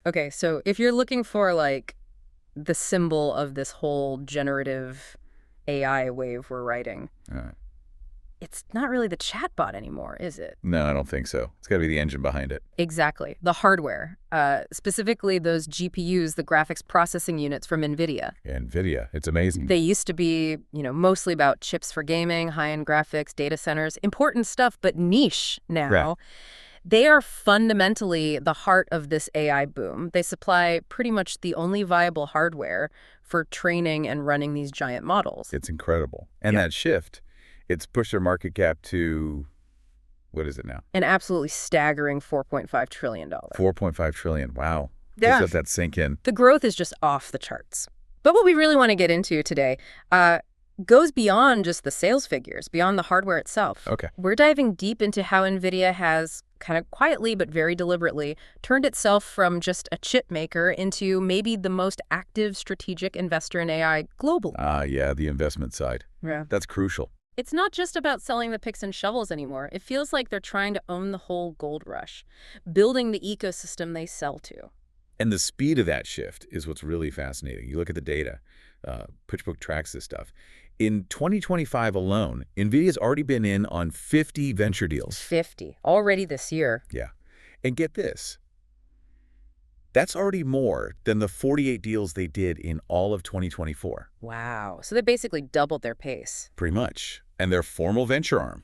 Okay, so if you're looking for like the symbol of this whole generative AI wave we're riding, All right. it's not really the chatbot anymore, is it? No, I don't think so. It's got to be the engine behind it. Exactly. The hardware, specifically those GPUs, the graphics processing units from Nvidia. Nvidia, it's amazing. They used to be, mostly about chips for gaming, high-end graphics, data centers, important stuff, but niche now. Right. They are fundamentally the heart of this AI boom. They supply pretty much the only viable hardware for training and running these giant models. It's incredible. And that shift, it's pushed their market cap to, what is it now? An absolutely staggering $4.5 trillion. 4.5 trillion. Wow. Yeah. Just let that sink in. The growth is just off the charts. But what we really want to get into today goes beyond just the sales figures, beyond the hardware itself. Okay. We're diving deep into how Nvidia has kind of quietly but very deliberately turned itself from just a chip maker into maybe the most active strategic investor in AI globally. Yeah, the investment side. Yeah. That's crucial. It's not just about selling the picks and shovels anymore. It feels like they're trying to own the whole gold rush, building the ecosystem they sell to. And the speed of that shift is what's really fascinating. You look at the data. PitchBook tracks this stuff. In 2025 alone, NVIDIA's already been in on 50 venture deals. 50. Already this year. Yeah. And get this. That's already more than the 48 deals they did in all of 2024. Wow. So they basically doubled their pace. Pretty much. And their formal venture arm,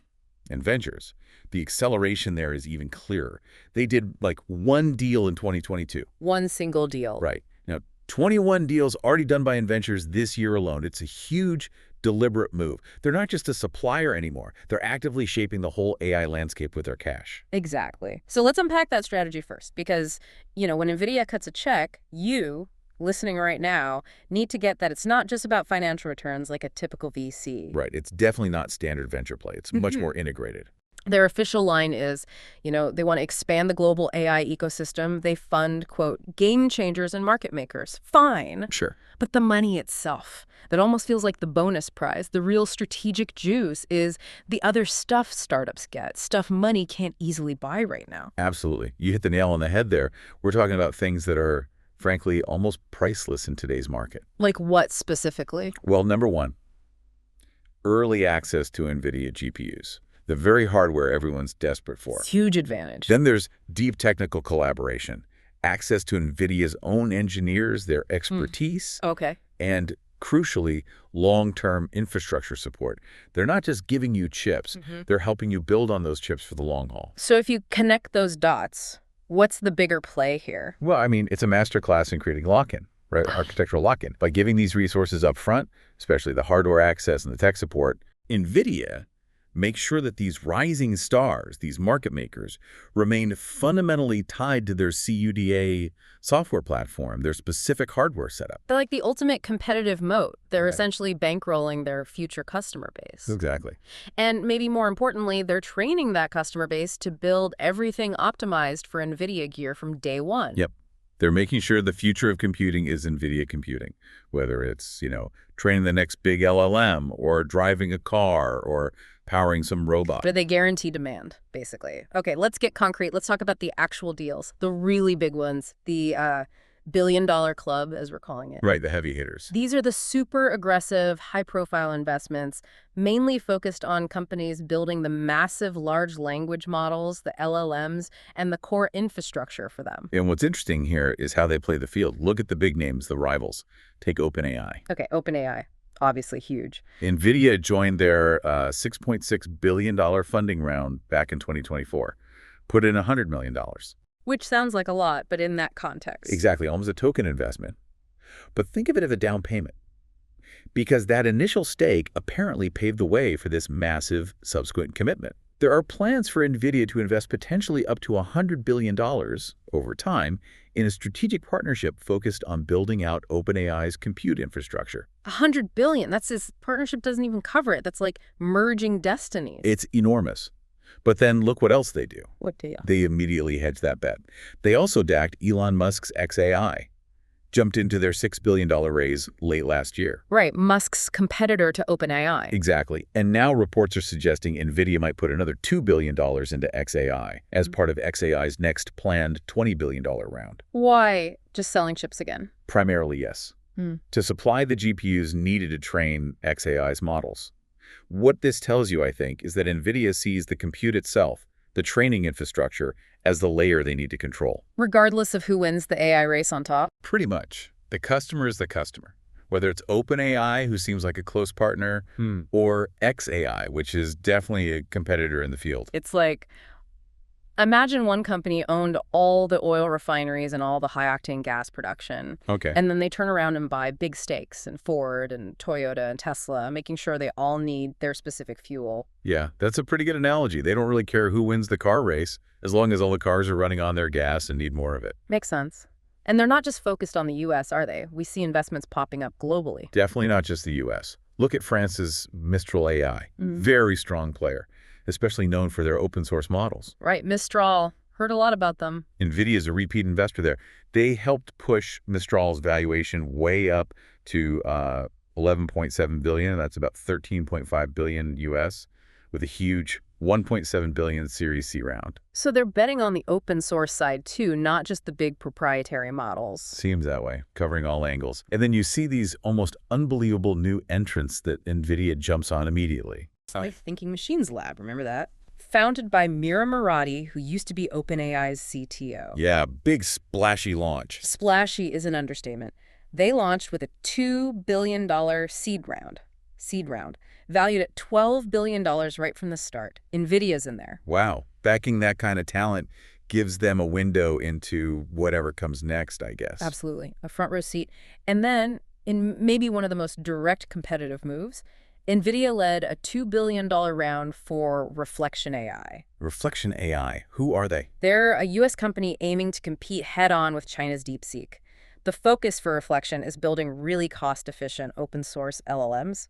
and ventures, the acceleration there is even clearer. They did like one deal in 2022. One single deal. Right. Now, 21 deals already done by Inventures this year alone. It's a huge, deliberate move. They're not just a supplier anymore. They're actively shaping the whole AI landscape with their cash. Exactly. So let's unpack that strategy first, because, when NVIDIA cuts a check, you, listening right now, need to get that it's not just about financial returns like a typical VC. Right. It's definitely not standard venture play. It's much more integrated. Their official line is, they want to expand the global AI ecosystem. They fund, quote, game changers and market makers. Fine. Sure. But the money itself, that almost feels like the bonus prize, the real strategic juice, is the other stuff startups get, stuff money can't easily buy right now. Absolutely. You hit the nail on the head there. We're talking about things that are, frankly, almost priceless in today's market. Like what specifically? Well, number one, early access to NVIDIA GPUs. The very hardware everyone's desperate for. It's a huge advantage. Then there's deep technical collaboration, access to NVIDIA's own engineers, their expertise, Okay. and crucially, long-term infrastructure support. They're not just giving you chips, they're helping you build on those chips for the long haul. So if you connect those dots, what's the bigger play here? Well, I mean, it's a masterclass in creating lock-in, right? Architectural lock-in. By giving these resources up front, especially the hardware access and the tech support, NVIDIA make sure that these rising stars, these market makers, remain fundamentally tied to their CUDA software platform, their specific hardware setup. They're like the ultimate competitive moat. They're essentially bankrolling their future customer base. Exactly. And maybe more importantly, they're training that customer base to build everything optimized for NVIDIA gear from day one. Yep. They're making sure the future of computing is NVIDIA computing, whether it's, training the next big LLM or driving a car or powering some robot. But they guarantee demand, basically. Okay, let's get concrete. Let's talk about the actual deals, the really big ones, the billion-dollar club, as we're calling it. Right, the heavy hitters. These are the super aggressive, high-profile investments, mainly focused on companies building the massive large language models, the LLMs, and the core infrastructure for them. And what's interesting here is how they play the field. Look at the big names, the rivals. Take OpenAI. Okay, OpenAI, obviously huge. Nvidia joined their $6.6 billion funding round back in 2024, put in $100 million. Which sounds like a lot, but in that context. Exactly, almost a token investment. But think of it as a down payment, because that initial stake apparently paved the way for this massive subsequent commitment. There are plans for Nvidia to invest potentially up to $100 billion over time in a strategic partnership focused on building out OpenAI's compute infrastructure. $100 billion. This partnership doesn't even cover it. That's like merging destinies. It's enormous. But then look what else they do. What do you? They immediately hedge that bet. They also backed Elon Musk's xAI. jumped into their $6 billion raise late last year. Right, Musk's competitor to OpenAI. Exactly. And now reports are suggesting Nvidia might put another $2 billion into xAI as part of xAI's next planned $20 billion round. Why? Just selling chips again? Primarily, yes. To supply the GPUs needed to train xAI's models. What this tells you, I think, is that Nvidia sees the compute itself, the training infrastructure, as the layer they need to control. Regardless of who wins the AI race on top? Pretty much. The customer is the customer. Whether it's OpenAI, who seems like a close partner, or xAI, which is definitely a competitor in the field. It's like, imagine one company owned all the oil refineries and all the high-octane gas production. Okay. And then they turn around and buy big stakes in Ford and Toyota and Tesla, making sure they all need their specific fuel. Yeah, that's a pretty good analogy. They don't really care who wins the car race, as long as all the cars are running on their gas and need more of it. Makes sense. And they're not just focused on the U.S., are they? We see investments popping up globally. Definitely not just the U.S. Look at France's Mistral AI. Very strong player, especially known for their open source models. Right, Mistral. Heard a lot about them. Nvidia is a repeat investor there. They helped push Mistral's valuation way up to $11.7 billion. That's about $13.5 billion US, with a huge $1.7 billion Series C round. So they're betting on the open source side too, not just the big proprietary models. Seems that way, covering all angles. And then you see these almost unbelievable new entrants that Nvidia jumps on immediately. Like Thinking Machines Lab, remember that? Founded by Mira Murati, who used to be OpenAI's CTO. Yeah, big splashy launch. Splashy is an understatement. They launched with a $2 billion seed round, valued at $12 billion right from the start. Nvidia's in there. Wow. Backing that kind of talent gives them a window into whatever comes next, I guess. Absolutely. A front row seat. And then, in maybe one of the most direct competitive moves, Nvidia led a $2 billion round for Reflection AI. Reflection AI. Who are they? They're a U.S. company aiming to compete head-on with China's DeepSeek. The focus for Reflection is building really cost-efficient open-source LLMs.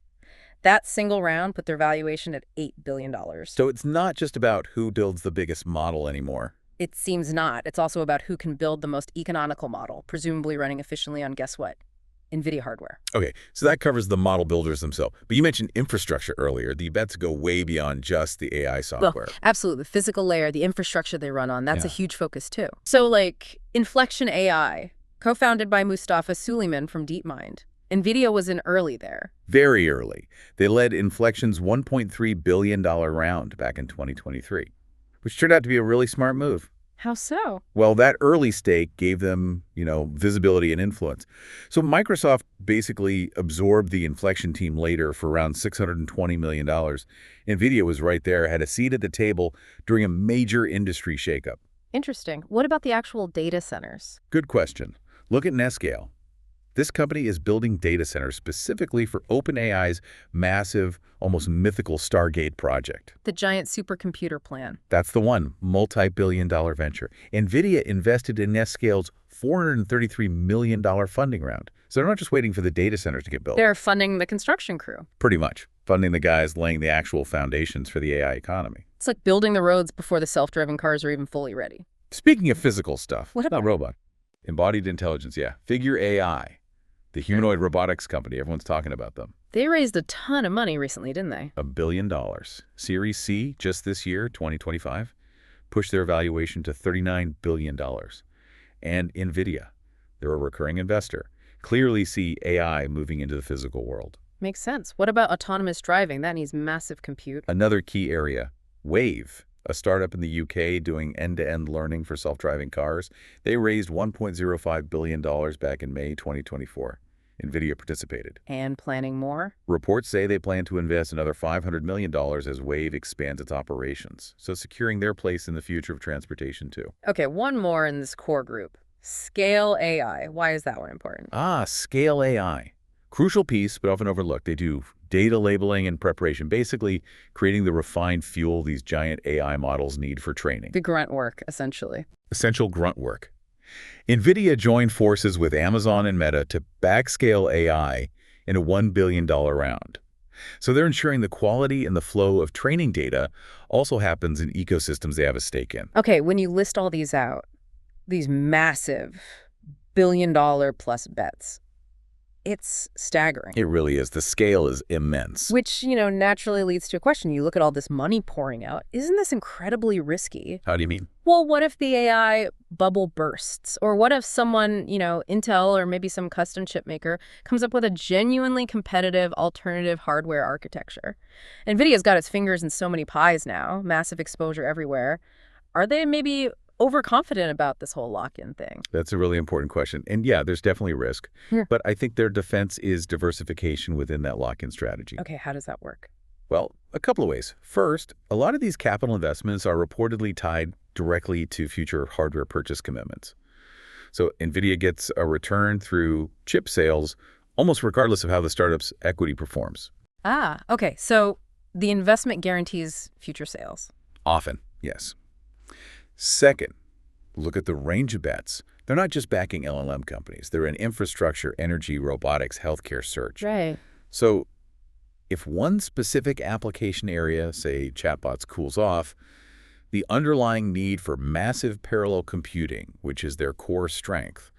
That single round put their valuation at $8 billion. So it's not just about who builds the biggest model anymore. It seems not. It's also about who can build the most economical model, presumably running efficiently on, guess what? Nvidia hardware. Okay, so that covers the model builders themselves. But you mentioned infrastructure earlier. The bets go way beyond just the AI software. Well, absolutely. The physical layer, the infrastructure they run on, that's a huge focus too. So like Inflection AI, co-founded by Mustafa Suleyman from DeepMind. Nvidia was in early there. Very early. They led Inflection's $1.3 billion round back in 2023, which turned out to be a really smart move. How so? Well, that early stake gave them, visibility and influence. So Microsoft basically absorbed the Inflection team later for around $620 million. Nvidia was right there, had a seat at the table during a major industry shakeup. Interesting. What about the actual data centers? Good question. Look at Nescale. This company is building data centers specifically for OpenAI's massive, almost mythical Stargate project. The giant supercomputer plan. That's the one, multi-billion-dollar venture. Nvidia invested in Nescale's $433 million funding round. So they're not just waiting for the data centers to get built. They're funding the construction crew. Pretty much. Funding the guys laying the actual foundations for the AI economy. It's like building the roads before the self-driving cars are even fully ready. Speaking of physical stuff, what about not robot? Embodied intelligence, yeah. Figure AI. The humanoid robotics company, everyone's talking about them. They raised a ton of money recently, didn't they? $1 billion. Series C, just this year, 2025, pushed their valuation to $39 billion. And Nvidia, they're a recurring investor, clearly see AI moving into the physical world. Makes sense. What about autonomous driving? That needs massive compute. Another key area, Wave, a startup in the UK doing end-to-end learning for self-driving cars. They raised $1.05 billion back in May 2024. Nvidia participated. And planning more? Reports say they plan to invest another $500 million as Wave expands its operations, so securing their place in the future of transportation too. Okay, one more in this core group. Scale AI. Why is that one important? Scale AI. Crucial piece, but often overlooked. They do data labeling and preparation, basically creating the refined fuel these giant AI models need for training. The grunt work, essentially. Essential grunt work. Nvidia joined forces with Amazon and Meta to backscale AI in a $1 billion round. So they're ensuring the quality and the flow of training data also happens in ecosystems they have a stake in. Okay, when you list all these out, these massive billion-dollar plus bets. It's staggering. It really is. The scale is immense. Which, naturally leads to a question. You look at all this money pouring out. Isn't this incredibly risky? How do you mean? Well, what if the AI bubble bursts? Or what if someone, Intel or maybe some custom chip maker comes up with a genuinely competitive alternative hardware architecture? Nvidia's got its fingers in so many pies now, massive exposure everywhere. Are they maybe overconfident about this whole lock-in thing? That's a really important question. And yeah, there's definitely risk. Yeah. But I think their defense is diversification within that lock-in strategy. Okay, how does that work? Well, a couple of ways. First, a lot of these capital investments are reportedly tied directly to future hardware purchase commitments. So Nvidia gets a return through chip sales almost regardless of how the startup's equity performs. Ah, okay. So the investment guarantees future sales. Often, yes. Second, look at the range of bets. They're not just backing LLM companies. They're in infrastructure, energy, robotics, healthcare, search. Right. So if one specific application area, say chatbots, cools off, the underlying need for massive parallel computing, which is their core strength,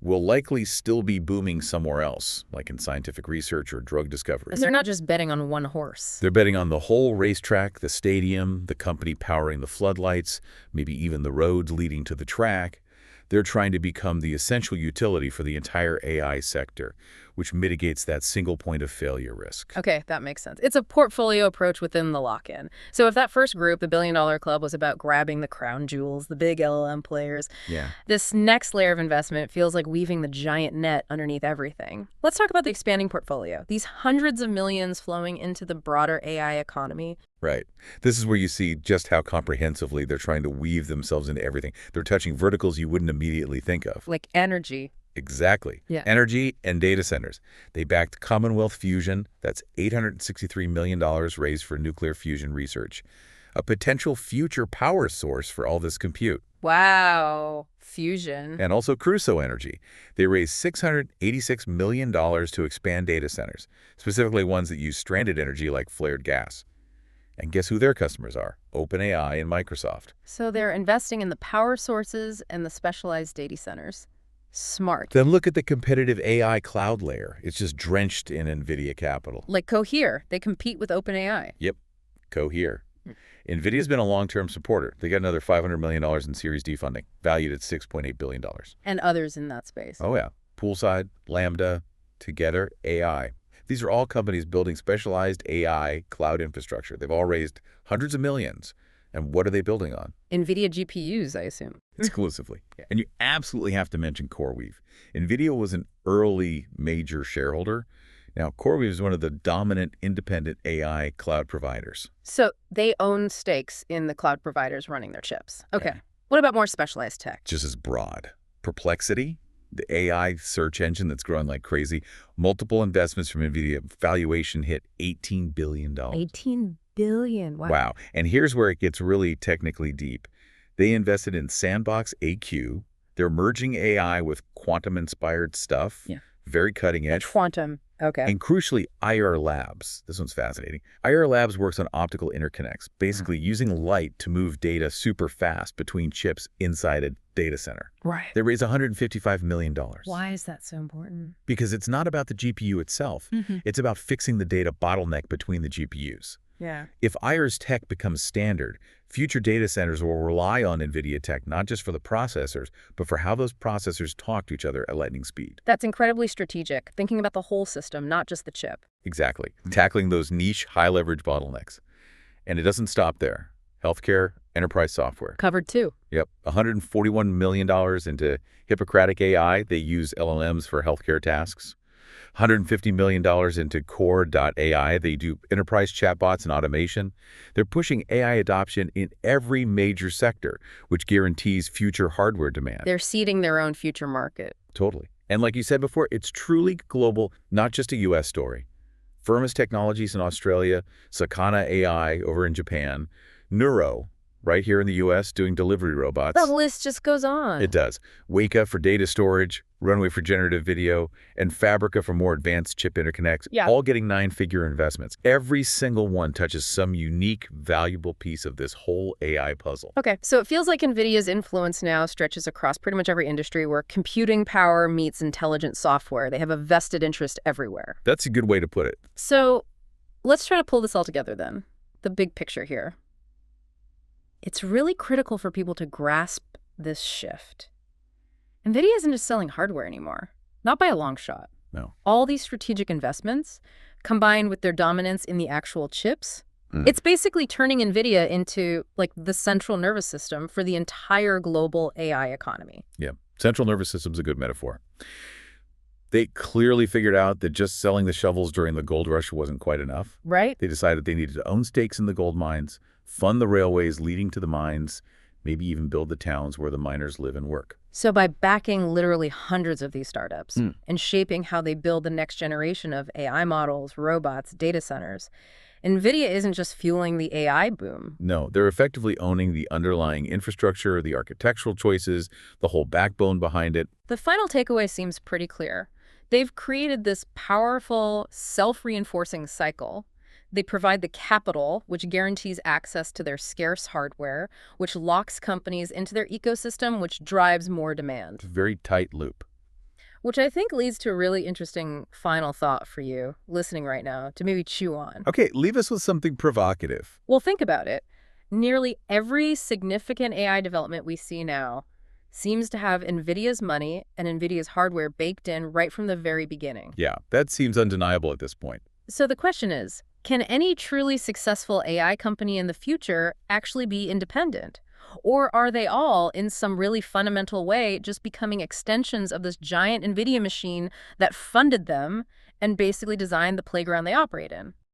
will likely still be booming somewhere else, like in scientific research or drug discovery. They're not just betting on one horse. They're betting on the whole racetrack, the stadium, the company powering the floodlights, maybe even the roads leading to the track. They're trying to become the essential utility for the entire AI sector, which mitigates that single point of failure risk. Okay, that makes sense. It's a portfolio approach within the lock-in. So if that first group, the billion-dollar club, was about grabbing the crown jewels, the big LLM players, Yeah. this next layer of investment feels like weaving the giant net underneath everything. Let's talk about the expanding portfolio. These hundreds of millions flowing into the broader AI economy. Right. This is where you see just how comprehensively they're trying to weave themselves into everything. They're touching verticals you wouldn't immediately think of. Like energy. Exactly. Yeah. Energy and data centers. They backed Commonwealth Fusion. That's $863 million raised for nuclear fusion research, a potential future power source for all this compute. Wow. Fusion. And also Crusoe Energy. They raised $686 million to expand data centers, specifically ones that use stranded energy like flared gas. And guess who their customers are? OpenAI and Microsoft. So they're investing in the power sources and the specialized data centers. Smart. Then look at the competitive AI cloud layer. It's just drenched in Nvidia capital. Like Cohere. They compete with OpenAI. Yep, Cohere. Nvidia's been a long-term supporter. They got another $500 million in Series D funding, valued at $6.8 billion. And others in that space. Oh yeah, Poolside, Lambda, Together AI. These are all companies building specialized AI cloud infrastructure. They've all raised hundreds of millions. And what are they building on? Nvidia GPUs, I assume. Exclusively. And you absolutely have to mention CoreWeave. Nvidia was an early major shareholder. Now, CoreWeave is one of the dominant independent AI cloud providers. So they own stakes in the cloud providers running their chips. Okay. Yeah. What about more specialized tech? Just as broad. Perplexity, the AI search engine that's growing like crazy. Multiple investments from Nvidia. Valuation hit $18 billion. 18 billion. Wow. Wow. And here's where it gets really technically deep. They invested in Sandbox AQ. They're merging AI with quantum-inspired stuff. Yeah. Very cutting edge. Quantum. Okay. And crucially, IR Labs. This one's fascinating. IR Labs works on optical interconnects, basically using light to move data super fast between chips inside a data center. Right. They raised $155 million. Why is that so important? Because it's not about the GPU itself. It's about fixing the data bottleneck between the GPUs. Yeah. If IR's tech becomes standard, future data centers will rely on NVIDIA tech not just for the processors, but for how those processors talk to each other at lightning speed. That's incredibly strategic, thinking about the whole system, not just the chip. Exactly. Tackling those niche, high-leverage bottlenecks. And it doesn't stop there. Healthcare, enterprise software. Covered too. Yep. $141 million into Hippocratic AI. They use LLMs for healthcare tasks. $150 million into Core.ai. They do enterprise chatbots and automation. They're pushing AI adoption in every major sector, which guarantees future hardware demand. They're seeding their own future market. Totally. And like you said before, it's truly global, not just a U.S. story. Firmus Technologies in Australia, Sakana AI over in Japan, Neuro, right here in the U.S. doing delivery The robots. list just goes on. It does. Weka for data storage, Runway for generative video, and Fabrica for more advanced chip interconnects, Yeah. all getting nine-figure investments. Every single one touches some unique, valuable piece of this whole AI puzzle. Okay, so it feels like NVIDIA's influence now stretches across pretty much every industry where computing power meets intelligent software. They have a vested interest everywhere. That's a good way to put it. So let's try to pull this all together then. The big picture here. It's really critical for people to grasp this shift. NVIDIA isn't just selling hardware anymore, not by a long shot. No. All these strategic investments, combined with their dominance in the actual chips, Mm. it's basically turning NVIDIA into like the central nervous system for the entire global AI economy. Yeah. Central nervous system's a good metaphor. They clearly figured out that just selling the shovels during the gold rush wasn't quite enough. Right? They decided they needed to own stakes in the gold mines, fund the railways leading to the mines, maybe even build the towns where the miners live and work. So by backing literally hundreds of these startups Mm. and shaping how they build the next generation of AI models, robots, data centers, NVIDIA isn't just fueling the AI boom. No, they're effectively owning the underlying infrastructure, the architectural choices, the whole backbone behind it. The final takeaway seems pretty clear. They've created this powerful, self-reinforcing cycle. They provide the capital, which guarantees access to their scarce hardware, which locks companies into their ecosystem, which drives more demand. It's a very tight loop. Which I think leads to a really interesting final thought for you listening right now to maybe chew on. Okay, leave us with something provocative. Well, think about it. Nearly every significant AI development we see now seems to have NVIDIA's money and NVIDIA's hardware baked in right from the very beginning. Yeah, that seems undeniable at this point. So the question is, can any truly successful AI company in the future actually be independent? Or are they all, in some really fundamental way, just becoming extensions of this giant NVIDIA machine that funded them and basically designed the playground they operate in?